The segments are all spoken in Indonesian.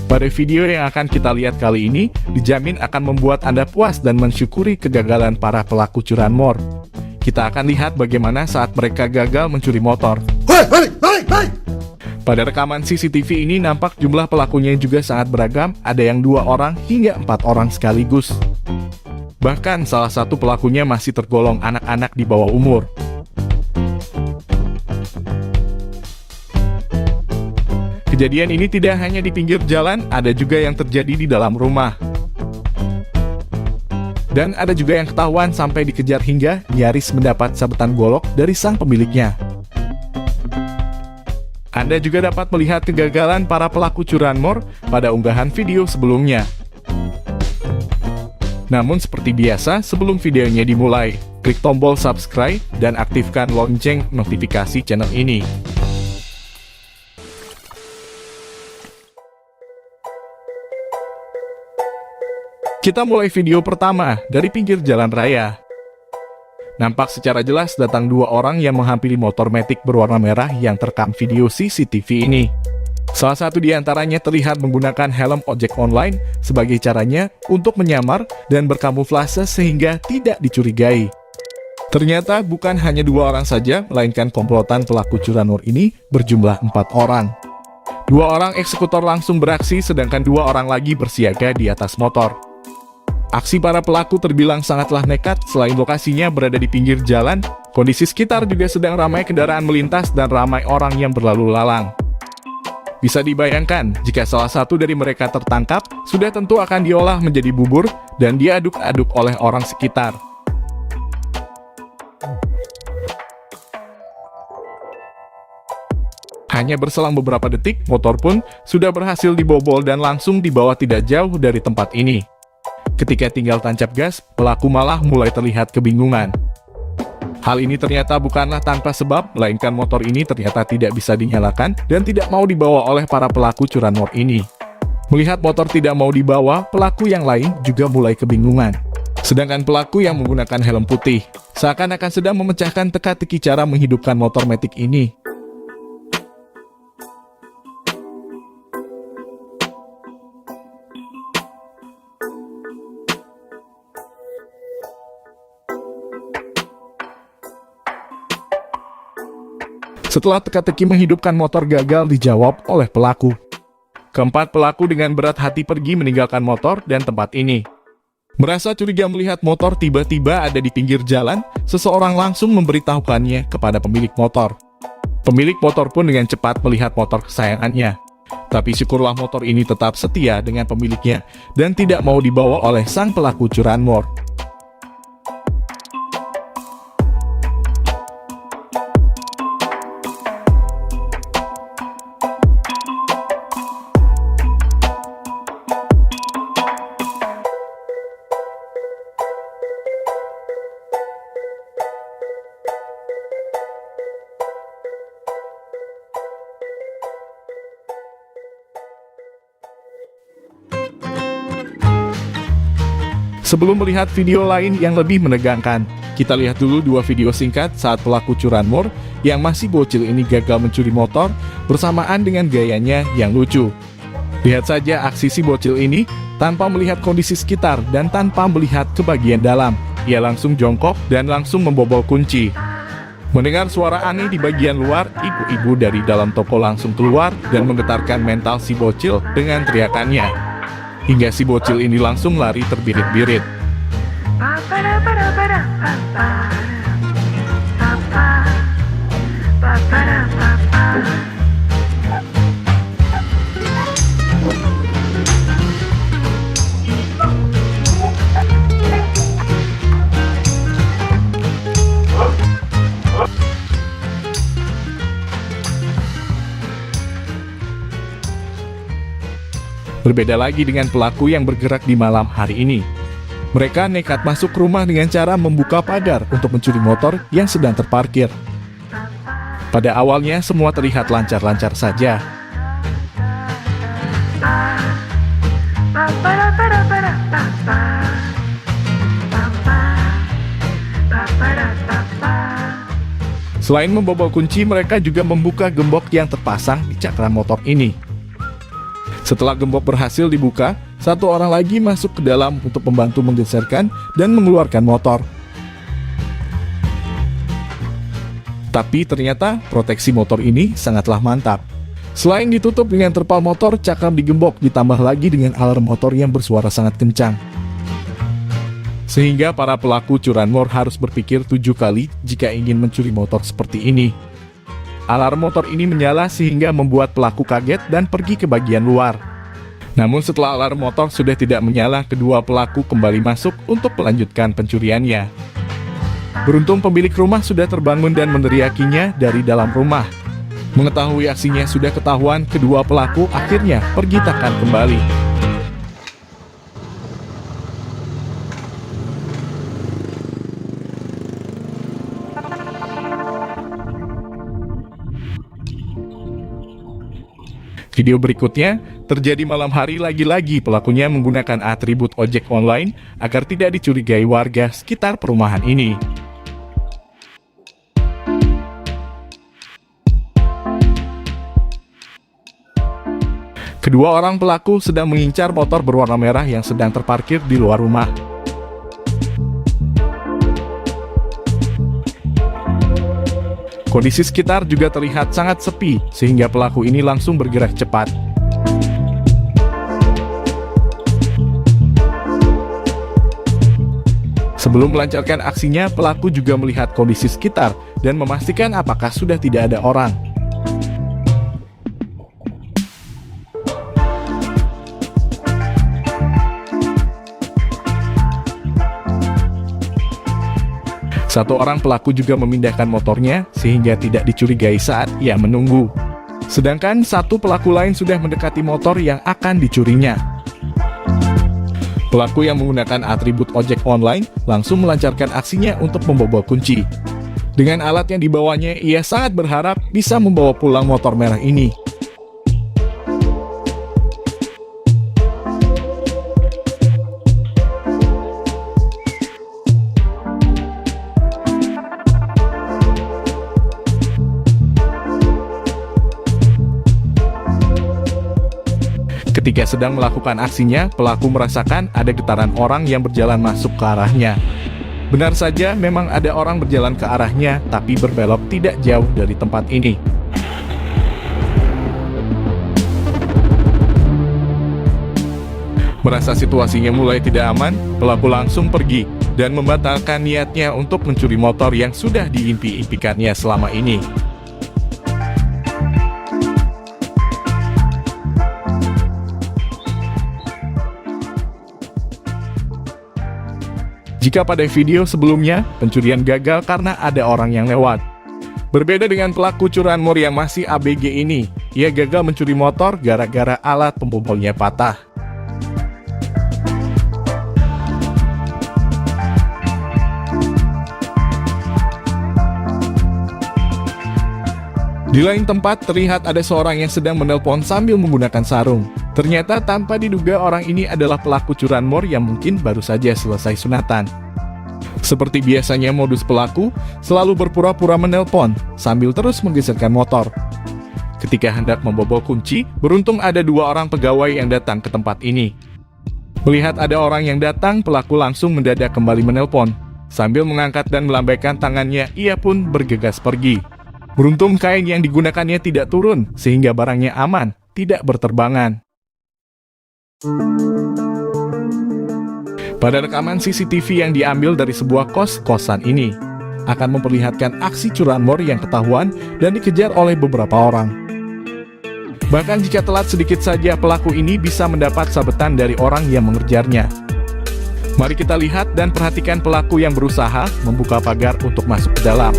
Pada video yang akan kita lihat kali ini, dijamin akan membuat Anda puas dan mensyukuri kegagalan para pelaku curanmor. Kita akan lihat bagaimana saat mereka gagal mencuri motor. Pada rekaman CCTV ini nampak jumlah pelakunya juga sangat beragam, ada yang 2 orang hingga 4 orang sekaligus. Bahkan salah satu pelakunya masih tergolong anak-anak di bawah umur. Kejadian ini tidak hanya di pinggir jalan, ada juga yang terjadi di dalam rumah. Dan ada juga yang ketahuan sampai dikejar hingga nyaris mendapat sabetan golok dari sang pemiliknya. Anda juga dapat melihat kegagalan para pelaku curanmor pada unggahan video sebelumnya. Namun seperti biasa, sebelum videonya dimulai, klik tombol subscribe dan aktifkan lonceng notifikasi channel ini. Kita mulai video pertama dari pinggir jalan raya. Nampak secara jelas datang 2 orang yang menghampiri motor Matic berwarna merah yang terekam video CCTV ini. Salah satu di antaranya terlihat menggunakan helm ojek online sebagai caranya untuk menyamar dan berkamuflase sehingga tidak dicurigai. Ternyata bukan hanya 2 orang saja, melainkan komplotan pelaku curanmor ini berjumlah 4 orang. 2 orang eksekutor langsung beraksi sedangkan 2 orang lagi bersiaga di atas motor. Aksi para pelaku terbilang sangatlah nekat. Selain lokasinya berada di pinggir jalan, kondisi sekitar juga sedang ramai kendaraan melintas dan ramai orang yang berlalu lalang. Bisa dibayangkan, jika salah satu dari mereka tertangkap, sudah tentu akan diolah menjadi bubur dan diaduk-aduk oleh orang sekitar. Hanya berselang beberapa detik, motor pun sudah berhasil dibobol dan langsung dibawa tidak jauh dari tempat ini. Ketika tinggal tancap gas, pelaku malah mulai terlihat kebingungan. Hal ini ternyata bukanlah tanpa sebab, melainkan motor ini ternyata tidak bisa dinyalakan dan tidak mau dibawa oleh para pelaku curanmor ini. Melihat motor tidak mau dibawa, pelaku yang lain juga mulai kebingungan. Sedangkan pelaku yang menggunakan helm putih, seakan-akan sedang memecahkan teka-teki cara menghidupkan motor Matic ini. Setelah teka-teki menghidupkan motor gagal dijawab oleh pelaku. Keempat pelaku dengan berat hati pergi meninggalkan motor dan tempat ini. Merasa curiga melihat motor tiba-tiba ada di pinggir jalan, seseorang langsung memberitahukannya kepada pemilik motor. Pemilik motor pun dengan cepat melihat motor kesayangannya. Tapi syukurlah motor ini tetap setia dengan pemiliknya dan tidak mau dibawa oleh sang pelaku curanmor. Sebelum melihat video lain yang lebih menegangkan, kita lihat dulu 2 video singkat saat pelaku curanmor yang masih bocil ini gagal mencuri motor bersamaan dengan gayanya yang lucu. Lihat saja aksi si bocil ini tanpa melihat kondisi sekitar dan tanpa melihat ke bagian dalam. Ia langsung jongkok dan langsung membobol kunci. Mendengar suara aneh di bagian luar, ibu-ibu dari dalam toko langsung keluar dan menggetarkan mental si bocil dengan teriakannya. Hingga si bocil ini langsung lari terbirit-birit. Berbeda lagi dengan pelaku yang bergerak di malam hari ini. Mereka nekat masuk rumah dengan cara membuka pagar untuk mencuri motor yang sedang terparkir. Pada awalnya semua terlihat lancar-lancar saja. Selain membobol kunci, mereka juga membuka gembok yang terpasang di cakram motor ini. Setelah gembok berhasil dibuka, satu orang lagi masuk ke dalam untuk membantu menggeserkan dan mengeluarkan motor. Tapi ternyata proteksi motor ini sangatlah mantap. Selain ditutup dengan terpal motor, cakram digembok ditambah lagi dengan alarm motor yang bersuara sangat kencang. Sehingga para pelaku curanmor harus berpikir 7 kali jika ingin mencuri motor seperti ini. Alarm motor ini menyala sehingga membuat pelaku kaget dan pergi ke bagian luar. Namun setelah alarm motor sudah tidak menyala, kedua pelaku kembali masuk untuk melanjutkan pencuriannya. Beruntung pemilik rumah sudah terbangun dan meneriakinya dari dalam rumah. Mengetahui aksinya sudah ketahuan, kedua pelaku akhirnya pergi takkan kembali. Video berikutnya terjadi malam hari, lagi-lagi pelakunya menggunakan atribut ojek online agar tidak dicurigai warga sekitar perumahan ini. Kedua orang pelaku sedang mengincar motor berwarna merah yang sedang terparkir di luar rumah. Kondisi sekitar juga terlihat sangat sepi, sehingga pelaku ini langsung bergerak cepat. Sebelum melancarkan aksinya, pelaku juga melihat kondisi sekitar dan memastikan apakah sudah tidak ada orang. Satu orang pelaku juga memindahkan motornya sehingga tidak dicurigai saat ia menunggu. Sedangkan satu pelaku lain sudah mendekati motor yang akan dicurinya. Pelaku yang menggunakan atribut ojek online langsung melancarkan aksinya untuk membobol kunci. Dengan alat yang dibawanya, ia sangat berharap bisa membawa pulang motor merah ini. Ketika sedang melakukan aksinya, pelaku merasakan ada getaran orang yang berjalan masuk ke arahnya. Benar saja, memang ada orang berjalan ke arahnya, tapi berbelok tidak jauh dari tempat ini. Merasa situasinya mulai tidak aman, pelaku langsung pergi dan membatalkan niatnya untuk mencuri motor yang sudah diimpi-impikannya selama ini. Jika pada video sebelumnya, pencurian gagal karena ada orang yang lewat. Berbeda dengan pelaku curanmor yang masih ABG ini, ia gagal mencuri motor gara-gara alat pembobolnya patah. Di lain tempat, terlihat ada seorang yang sedang menelpon sambil menggunakan sarung. Ternyata tanpa diduga orang ini adalah pelaku curanmor yang mungkin baru saja selesai sunatan. Seperti biasanya modus pelaku, selalu berpura-pura menelpon sambil terus menggeserkan motor. Ketika hendak membobol kunci, beruntung ada dua orang pegawai yang datang ke tempat ini. Melihat ada orang yang datang, pelaku langsung mendadak kembali menelpon. Sambil mengangkat dan melambaikan tangannya, ia pun bergegas pergi. Beruntung kain yang digunakannya tidak turun, sehingga barangnya aman, tidak berterbangan. Pada rekaman CCTV yang diambil dari sebuah kos-kosan ini, akan memperlihatkan aksi curanmor yang ketahuan dan dikejar oleh beberapa orang. Bahkan jika telat sedikit saja, pelaku ini bisa mendapat sabetan dari orang yang mengejarnya. Mari kita lihat dan perhatikan pelaku yang berusaha membuka pagar untuk masuk ke dalam.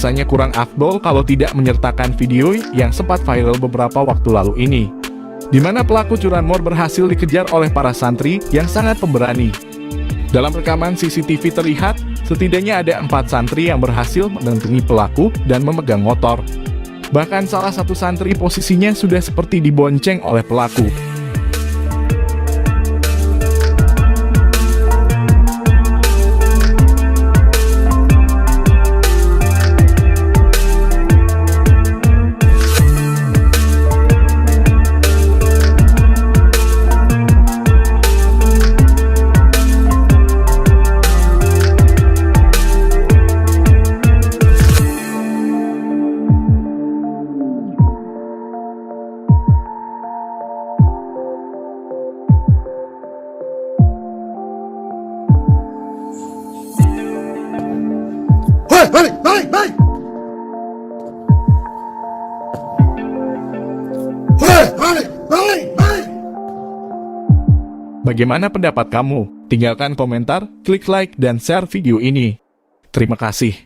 rasanya kurang afdol kalau tidak menyertakan video yang sempat viral beberapa waktu lalu ini, di mana pelaku curanmor berhasil dikejar oleh para santri yang sangat pemberani. Dalam rekaman CCTV terlihat, setidaknya ada 4 santri yang berhasil mendampingi pelaku dan memegang motor. Bahkan salah satu santri posisinya sudah seperti dibonceng oleh pelaku. Balik, balik, balik! Balik, balik, balik! Bagaimana pendapat kamu? Tinggalkan komentar, klik like, dan share video ini. Terima kasih.